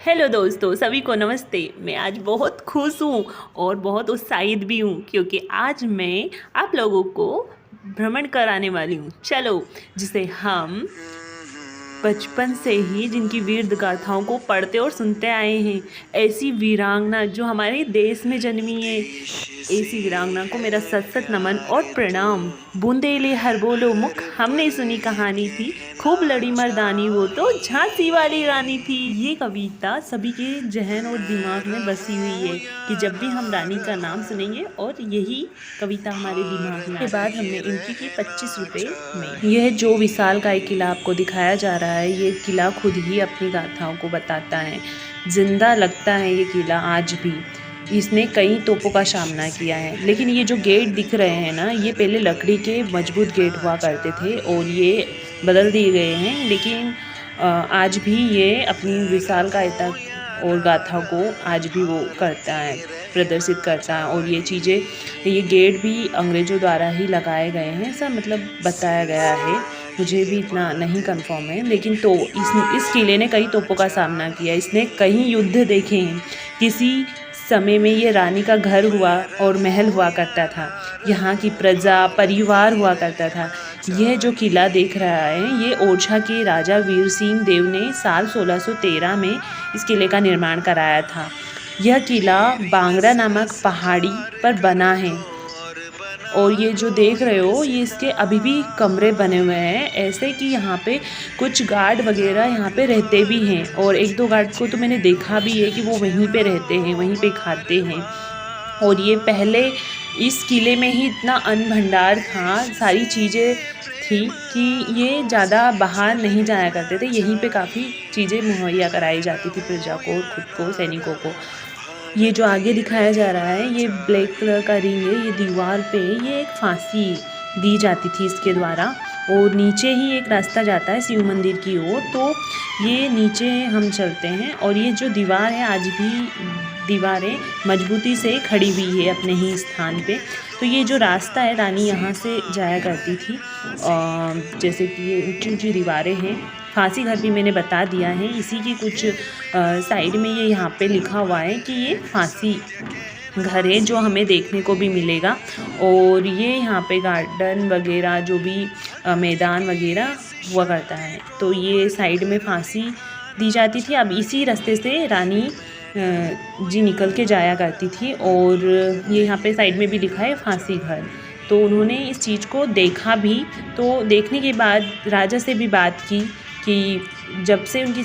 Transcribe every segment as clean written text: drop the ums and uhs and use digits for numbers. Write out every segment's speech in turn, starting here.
Hello दोस्तों, सभी को नमस्ते। मैं आज बहुत खुश हूँ और बहुत उत्साहित भी हूँ क्योंकि आज मैं आप लोगों को भ्रमण कराने वाली हूँ। चलो, जिसे हम बचपन से ही जिनकी वीर गाथाओं को पढ़ते और सुनते आए हैं, ऐसी वीरांगना जो हमारे देश में जन्मी है, ऐसी वीरांगना को मेरा सत सत नमन और प्रणाम। बूंदेले हर बोलो मुख हमने सुनी कहानी थी, खूब लड़ी मर्दानी वो तो झांसी वाली रानी थी। ये कविता सभी के जहन और दिमाग में बसी हुई है कि जब भी हम रानी का नाम सुनेंगे और यही कविता हमारे दिमाग में। के बाद हमने इनकी की 25 रुपये में। यह जो विशालकाय किला आपको दिखाया जा रहा है, ये किला खुद ही अपनी गाथाओं को बताता है। जिंदा लगता है ये किला आज भी। इसने कई तोपों का सामना किया है, लेकिन ये जो गेट दिख रहे हैं ना, ये पहले लकड़ी के मजबूत गेट हुआ करते थे और ये बदल दिए गए हैं। लेकिन आज भी ये अपनी विशालकायता और गाथा को आज भी वो करता है, प्रदर्शित करता है। और ये चीज़ें, ये गेट भी अंग्रेज़ों द्वारा ही लगाए गए हैं, ऐसा मतलब बताया गया है। मुझे भी इतना नहीं कंफर्म है, लेकिन तो इस किले ने कई तोपों का सामना किया। इसने कई युद्ध देखे हैं। किसी समय में ये रानी का घर हुआ और महल हुआ करता था। यहाँ की प्रजा परिवार हुआ करता था। यह जो किला देख रहा है, ये ओरछा के राजा वीर सिंह देव ने साल 1613 में इस किले का निर्माण कराया था। यह किला बांगड़ा नामक पहाड़ी पर बना है और ये जो देख रहे हो, ये इसके अभी भी कमरे बने हुए हैं, ऐसे कि यहाँ पे कुछ गार्ड वगैरह यहाँ पे रहते भी हैं। और एक दो गार्ड को तो मैंने देखा भी है कि वो वहीं पे रहते हैं, वहीं पे खाते हैं। और ये पहले इस किले में ही इतना अन्न भंडार था, सारी चीज़ें थी कि ये ज़्यादा बाहर नहीं जाया करते थे। यहीं पे काफ़ी चीज़ें मुहैया कराई जाती थी प्रजा को और खुद को, सैनिकों को। ये जो आगे दिखाया जा रहा है, ये ब्लैक कलर का रिंग है। ये दीवार पे ये एक फांसी दी जाती थी इसके द्वारा, और नीचे ही एक रास्ता जाता है शिव मंदिर की ओर। तो ये नीचे हम चलते हैं और ये जो दीवार है, आज भी दीवारें मजबूती से खड़ी हुई है अपने ही स्थान पे। तो ये जो रास्ता है, रानी यहाँ से जाया करती थी। जैसे कि ये ऊंची ऊंची दीवारें हैं। फांसी घर भी मैंने बता दिया है। इसी की कुछ साइड में ये यहाँ पे लिखा हुआ है कि ये फांसी घर है, जो हमें देखने को भी मिलेगा। और ये यहाँ पे गार्डन वगैरह, जो भी मैदान वगैरह हुआ करता है। तो ये साइड में फांसी दी जाती थी। अब इसी रास्ते से रानी जी निकल के जाया करती थी। और ये यहाँ पे साइड में भी लिखा है फांसी घर। तो उन्होंने इस चीज़ को देखा भी। तो देखने के बाद राजा से भी बात की कि जब से उनकी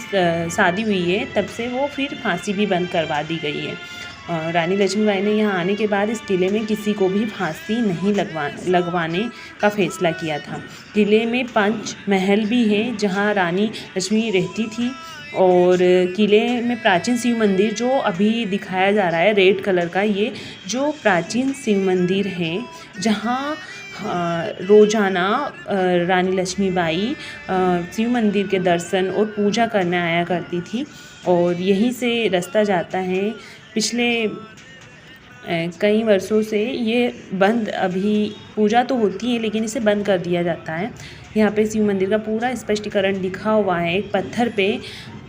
शादी हुई है, तब से वो फिर फांसी भी बंद करवा दी गई है। रानी लक्ष्मीबाई ने यहाँ आने के बाद इस किले में किसी को भी फांसी नहीं लगवाने का फैसला किया था। किले में 5 महल भी हैं जहाँ रानी लक्ष्मी रहती थी। और किले में प्राचीन शिव मंदिर जो अभी दिखाया जा रहा है रेड कलर का, ये जो प्राचीन शिव मंदिर है, जहाँ रोज़ाना रानी लक्ष्मीबाई शिव मंदिर के दर्शन और पूजा करने आया करती थी। और यहीं से रास्ता जाता है। पिछले कई वर्षों से ये बंद, अभी पूजा तो होती है लेकिन इसे बंद कर दिया जाता है। यहाँ पे शिव मंदिर का पूरा स्पष्टीकरण लिखा हुआ है एक पत्थर पे।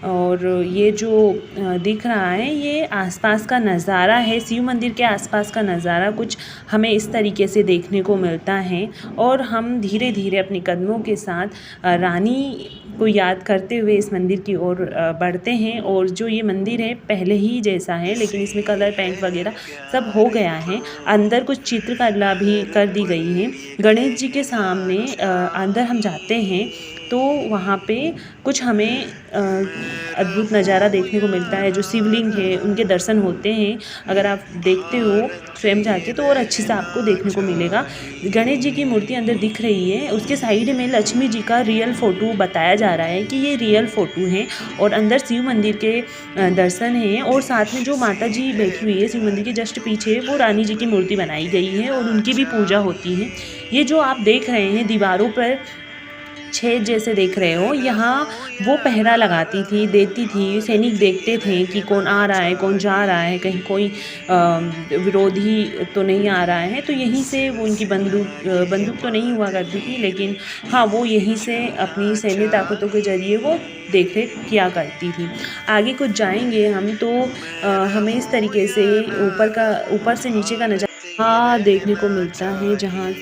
और ये जो दिख रहा है, ये आसपास का नज़ारा है। शिव मंदिर के आसपास का नज़ारा कुछ हमें इस तरीके से देखने को मिलता है। और हम धीरे धीरे अपने कदमों के साथ रानी को याद करते हुए इस मंदिर की ओर बढ़ते हैं। और जो ये मंदिर है पहले ही जैसा है, लेकिन इसमें कलर पेंट वगैरह सब हो गया है। अंदर कुछ चित्रकला भी कर दी गई है। गणेश जी के सामने अंदर हम जाते हैं तो वहाँ पे कुछ हमें अद्भुत नज़ारा देखने को मिलता है। जो शिवलिंग है, उनके दर्शन होते हैं। अगर आप देखते हो स्वयं जाके तो और अच्छे से आपको देखने को मिलेगा। गणेश जी की मूर्ति अंदर दिख रही है। उसके साइड में लक्ष्मी जी का रियल फ़ोटो बताया जा रहा है कि ये रियल फ़ोटो है। और अंदर शिव मंदिर के दर्शन हैं। और साथ में जो माता जी बैठी हुई है शिव मंदिर के जस्ट पीछे, वो रानी जी की मूर्ति बनाई गई है और उनकी भी पूजा होती है। ये जो आप देख रहे हैं दीवारों पर छेद जैसे देख रहे हो, यहाँ वो पहरा लगाती थी, देती थी। सैनिक देखते थे कि कौन आ रहा है, कौन जा रहा है, कहीं कोई विरोधी तो नहीं आ रहा है। तो यहीं से वो उनकी बंदूक तो नहीं हुआ करती थी, लेकिन हाँ, वो यहीं से अपनी सैन्य ताकतों के ज़रिए वो देख रेख किया करती थी। आगे कुछ जाएंगे हम तो हमें इस तरीके से ऊपर से नीचे का नज़ारा देखने को मिलता है, जहाँ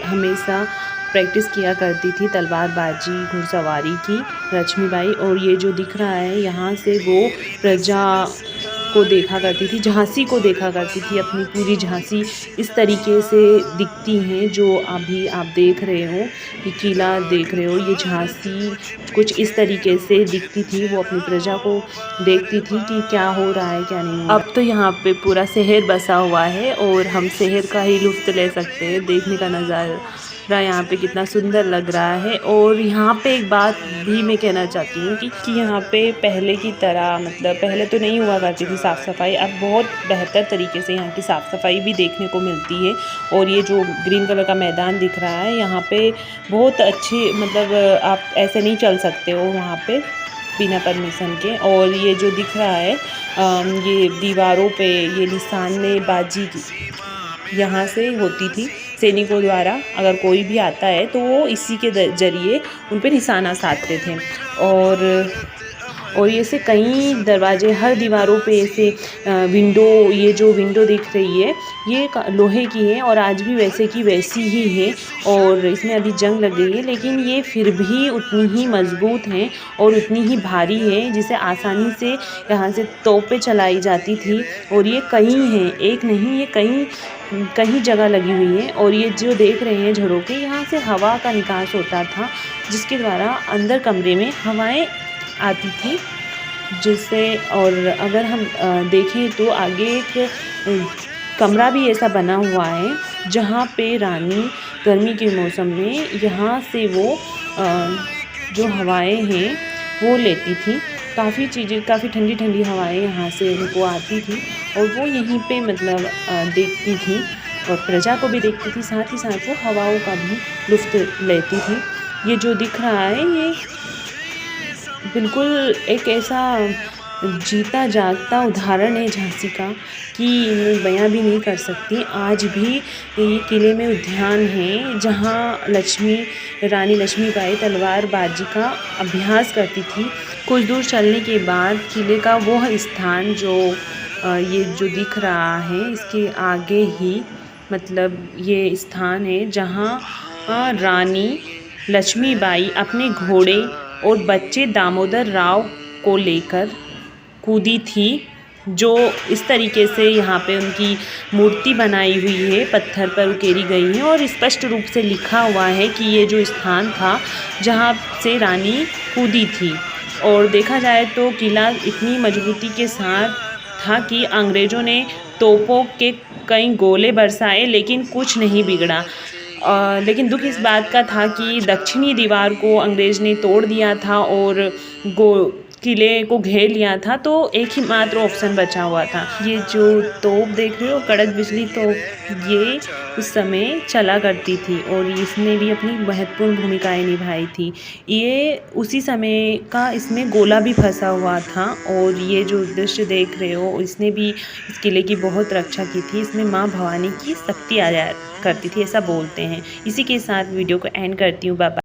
हमेशा प्रैक्टिस किया करती थी तलवारबाजी घुड़सवारी की लक्ष्मीबाई। और ये जो दिख रहा है, यहाँ से वो प्रजा को देखा करती थी, झांसी को देखा करती थी। अपनी पूरी झांसी इस तरीके से दिखती हैं, जो अभी आप देख रहे हो, ये किला देख रहे हो, ये झांसी कुछ इस तरीके से दिखती थी। वो अपनी प्रजा को देखती थी कि क्या हो रहा है, क्या नहीं। अब तो यहाँ पे पूरा शहर बसा हुआ है और हम शहर का ही लुत्फ़ ले सकते हैं। देखने का नज़ारा यहाँ पे कितना सुंदर लग रहा है। और यहाँ पे एक बात भी मैं कहना चाहती हूँ कि यहाँ पे पहले की तरह, मतलब पहले तो नहीं हुआ करती थी साफ़ सफाई, अब बहुत बेहतर तरीके से यहाँ की साफ़ सफाई भी देखने को मिलती है। और ये जो ग्रीन कलर का मैदान दिख रहा है, यहाँ पे बहुत अच्छी, मतलब आप ऐसे नहीं चल सकते हो वहाँ पे बिना परमिशन के। और ये जो दिख रहा है, ये दीवारों पे ये निशानेबाजी यहाँ से होती थी सैनिकों द्वारा। अगर कोई भी आता है तो वो इसी के ज़रिए उन पे निशाना साधते थे। और ऐसे कई दरवाजे, हर दीवारों पे ऐसे विंडो, ये जो विंडो दिख रही है ये लोहे की है और आज भी वैसे की वैसी ही है। और इसमें अभी जंग लग गई है, लेकिन ये फिर भी उतनी ही मज़बूत हैं और उतनी ही भारी है, जिसे आसानी से यहाँ से तोपें चलाई जाती थी। और ये कई हैं, एक नहीं, ये कहीं जगह लगी हुई है। और ये जो देख रहे हैं झरोखे, यहाँ से हवा का निकास होता था, जिसके द्वारा अंदर कमरे में हवाएं आती थी, जिससे। और अगर हम देखें तो आगे एक कमरा भी ऐसा बना हुआ है, जहाँ पे रानी गर्मी के मौसम में यहाँ से वो जो हवाएं हैं वो लेती थी। काफ़ी ठंडी ठंडी हवाएं यहाँ से उनको आती थी और वो यहीं पे, मतलब देखती थी और प्रजा को भी देखती थी, साथ ही साथ वो हवाओं का भी लुत्फ़ लेती थी। ये जो दिख रहा है, ये बिल्कुल एक ऐसा जीता जागता उदाहरण है झांसी का कि मैं बयां भी नहीं कर सकती। आज भी ये किले में उद्यान है, जहाँ रानी लक्ष्मीबाई तलवारबाजी का अभ्यास करती थी। कुछ दूर चलने के बाद किले का वो स्थान जो ये जो दिख रहा है, इसके आगे ही, मतलब ये स्थान है जहाँ रानी लक्ष्मीबाई अपने घोड़े और बच्चे दामोदर राव को लेकर कूदी थी। जो इस तरीके से यहाँ पे उनकी मूर्ति बनाई हुई है, पत्थर पर उकेरी गई है और स्पष्ट रूप से लिखा हुआ है कि ये जो स्थान था जहाँ से रानी कूदी थी। और देखा जाए तो किला इतनी मजबूती के साथ था कि अंग्रेज़ों ने तोपों के कई गोले बरसाए, लेकिन कुछ नहीं बिगड़ा। लेकिन दुख इस बात का था कि दक्षिणी दीवार को अंग्रेज़ ने तोड़ दिया था और किले को घेर लिया था, तो एक ही मात्र ऑप्शन बचा हुआ था। ये जो तोप देख रहे हो, कड़क बिजली तोप, ये उस समय चला करती थी और इसने भी अपनी महत्वपूर्ण भूमिकाएं निभाई थी। ये उसी समय का, इसमें गोला भी फंसा हुआ था। और ये जो दृश्य देख रहे हो, इसने भी इस किले की बहुत रक्षा की थी। इसमें माँ भवानी की शक्ति आ जाया करती थी, ऐसा बोलते हैं। इसी के साथ वीडियो को एंड करती हूँ। Bye bye.